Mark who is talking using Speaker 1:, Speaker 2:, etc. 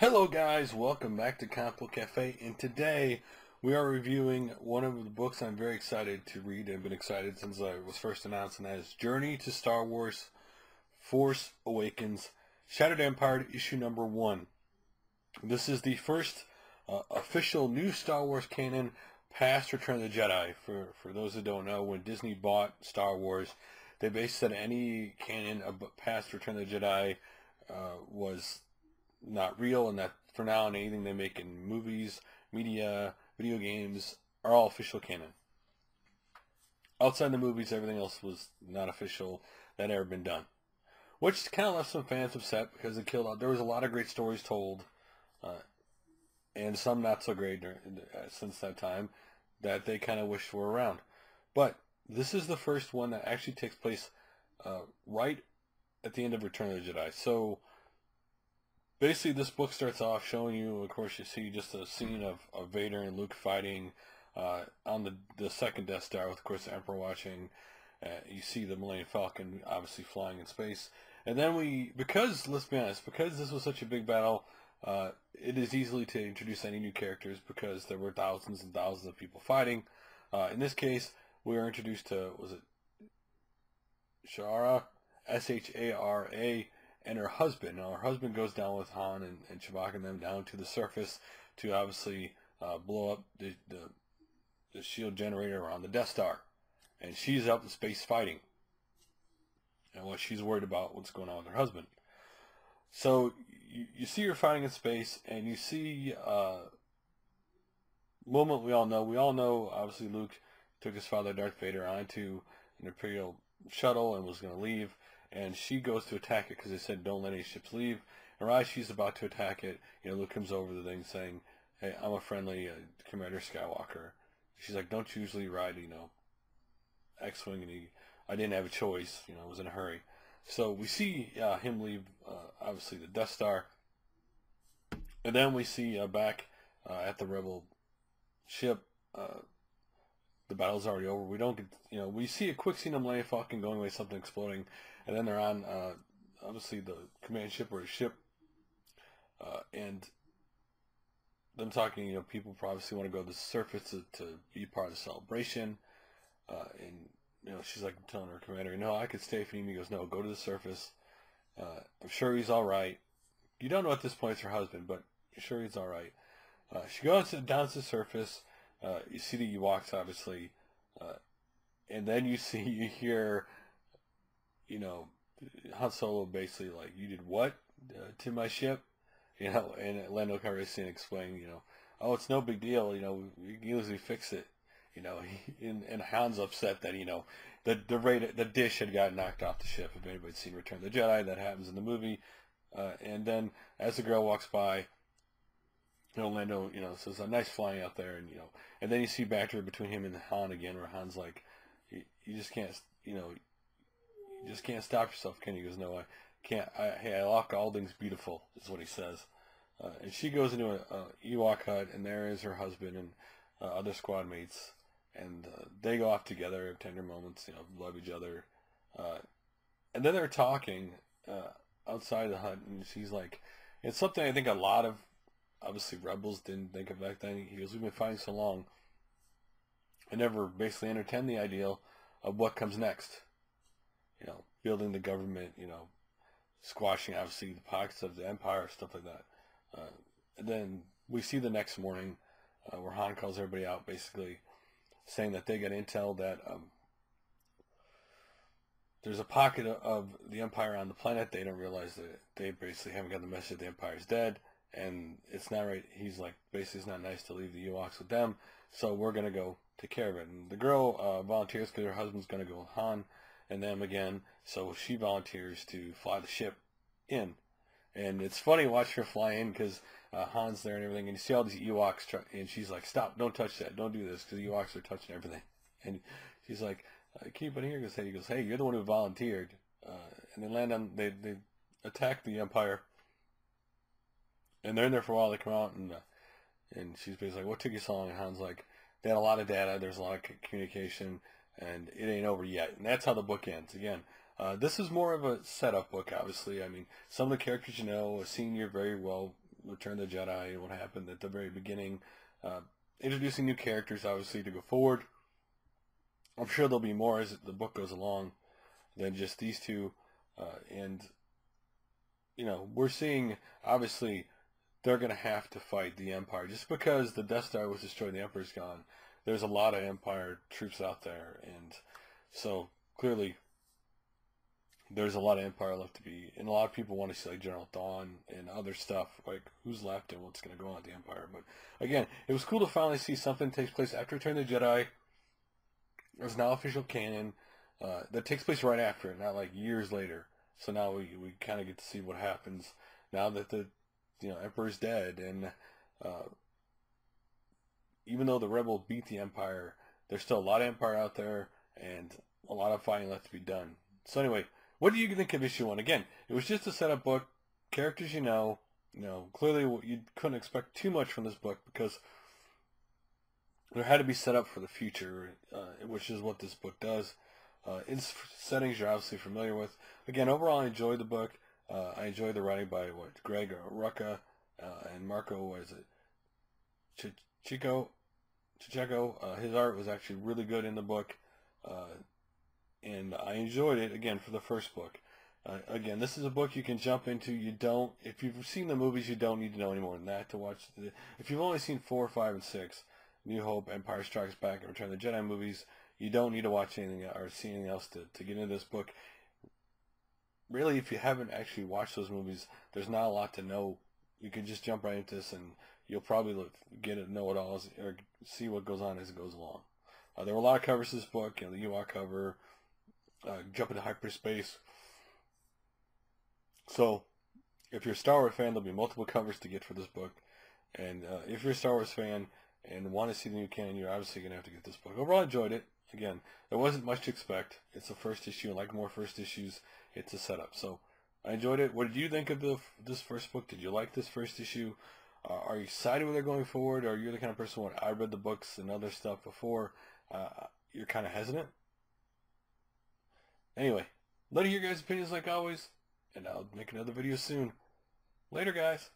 Speaker 1: Hello guys, welcome back to Comic Book Cafe, and today we are reviewing one of the books I'm very excited to read. I've been excited since it was first announced, and that is Journey to Star Wars Force Awakens Shattered Empire issue number 1. This is the first official new Star Wars canon past Return of the Jedi. For those who don't know, when Disney bought Star Wars, they basically said any canon past Return of the Jedi was not real, and that for now on anything they make in movies, media, video games are all official canon. Outside the movies, everything else was not official, that had ever been done, which kind of left some fans upset because it killed out. There was a lot of great stories told, and some not so great since that time that they kind of wished were around. But this is the first one that actually takes place right at the end of Return of the Jedi. So basically, this book starts off showing you, of course, you see just a scene of Vader and Luke fighting on the second Death Star with, of course, the Emperor watching. You see the Millennium Falcon obviously flying in space. And then because, let's be honest, because this was such a big battle, it is easily to introduce any new characters because there were thousands and thousands of people fighting. In this case, we were introduced to, was it Shara? Shara, and her husband. Now, her husband goes down with Han and Chewbacca and them down to the surface to obviously blow up the shield generator around the Death Star. And she's up in space fighting. And what she's worried about, what's going on with her husband. So you see her fighting in space, and you see moment we all know, obviously Luke took his father Darth Vader onto an Imperial shuttle and was going to leave. And she goes to attack it because they said don't let any ships leave. And right as she's about to attack it, Luke comes over the thing saying, "Hey, I'm a friendly Commander Skywalker." She's like, "Don't you usually ride, X-wing?" And I didn't have a choice. I was in a hurry. So we see him leave, obviously the Death Star, and then we see back at the Rebel ship. The battle's already over. We don't get, we see a quick scene of Millennium Falcon going away, something exploding, and then they're on, obviously, the command ship or a ship, and them talking, people obviously want to go to the surface to be part of the celebration, and, she's like telling her commander, "No, I could stay if you need me." He goes, "No, go to the surface. I'm sure he's all right." You don't know at this point it's her husband, but you're sure he's all right. She goes down to the surface. You see the Ewoks, obviously, and then you hear, Han Solo basically like, "You did what to my ship?" And Lando Calrissian explaining, "Oh, it's no big deal, we can easily fix it." And Han's upset that, the dish had gotten knocked off the ship. If anybody's seen Return of the Jedi, that happens in the movie. And then as the girl walks by, Lando, says, "A nice flying out there," and then you see banter between him and Han again, where Han's like, you just can't, you just can't stop yourself, can you?" He goes, "No, I can't. Hey, I like all things beautiful," is what he says. And she goes into a Ewok hut, and there is her husband and other squad mates, and they go off together, have tender moments, love each other, and then they're talking outside the hut, and she's like, it's something I think a lot of, obviously, rebels didn't think of back then. He goes, "We've been fighting so long, I never basically entertained the ideal of what comes next. Building the government, squashing, obviously, the pockets of the Empire, stuff like that." And then we see the next morning where Han calls everybody out, basically saying that they got intel that there's a pocket of the Empire on the planet. They don't realize that they basically haven't got the message that the Empire's dead. And it's not right. He's like, basically, it's not nice to leave the Ewoks with them, so we're going to go take care of it. And the girl volunteers because her husband's going to go with Han and them again, so she volunteers to fly the ship in. And it's funny watching her fly in because Han's there and everything, and you see all these Ewoks, and she's like, "Stop, don't touch that, don't do this," because the Ewoks are touching everything. And she's like, "Keep it here." He goes, "Hey, you're the one who volunteered." And they land on, they attack the Empire. And they're in there for a while. They come out, and she's basically like, "What took you so long?" And Han's like, "They had a lot of data. There's a lot of communication, and it ain't over yet." And that's how the book ends. Again, this is more of a setup book, obviously. I mean, some of the characters a scene you're very well Return of the Jedi, what happened at the very beginning, introducing new characters, obviously, to go forward. I'm sure there'll be more as the book goes along than just these two, and we're seeing, obviously, they're going to have to fight the Empire. Just because the Death Star was destroyed and the Emperor's gone, there's a lot of Empire troops out there, and so clearly there's a lot of Empire left to be, and a lot of people want to see like General Thrawn and other stuff, like who's left and what's going to go on with the Empire. But again, it was cool to finally see something takes place after Return of the Jedi. It's now official canon that takes place right after it, not like years later. So now we kind of get to see what happens now that the Emperor's dead, and even though the rebels beat the Empire, there's still a lot of Empire out there and a lot of fighting left to be done. So anyway, what do you think of issue 1? Again, it was just a setup book, characters clearly you couldn't expect too much from this book because there had to be set up for the future, which is what this book does. Its settings you're obviously familiar with. Again, overall I enjoyed the book. I enjoyed the writing by Greg Rucka and Marco, Chicheco. His art was actually really good in the book, and I enjoyed it, again, for the first book. Again, this is a book you can jump into. If you've seen the movies, you don't need to know any more than that to watch. If you've only seen 4, 5, and 6, New Hope, Empire Strikes Back, and Return of the Jedi movies, you don't need to watch anything or see anything else to get into this book. Really, if you haven't actually watched those movies, there's not a lot to know. You can just jump right into this, and you'll probably know it all, or see what goes on as it goes along. There were a lot of covers to this book. The Ewok cover, Jump into Hyperspace. So, if you're a Star Wars fan, there'll be multiple covers to get for this book. And if you're a Star Wars fan and want to see the new canon, you're obviously going to have to get this book. Overall, I enjoyed it. Again, there wasn't much to expect. It's the first issue, and like more first issues, it's a setup. So, I enjoyed it. What did you think of this first book? Did you like this first issue? Are you excited with it going forward? Or are you the kind of person when I read the books and other stuff before, you're kind of hesitant? Anyway, let me hear your guys' opinions like always, and I'll make another video soon. Later, guys.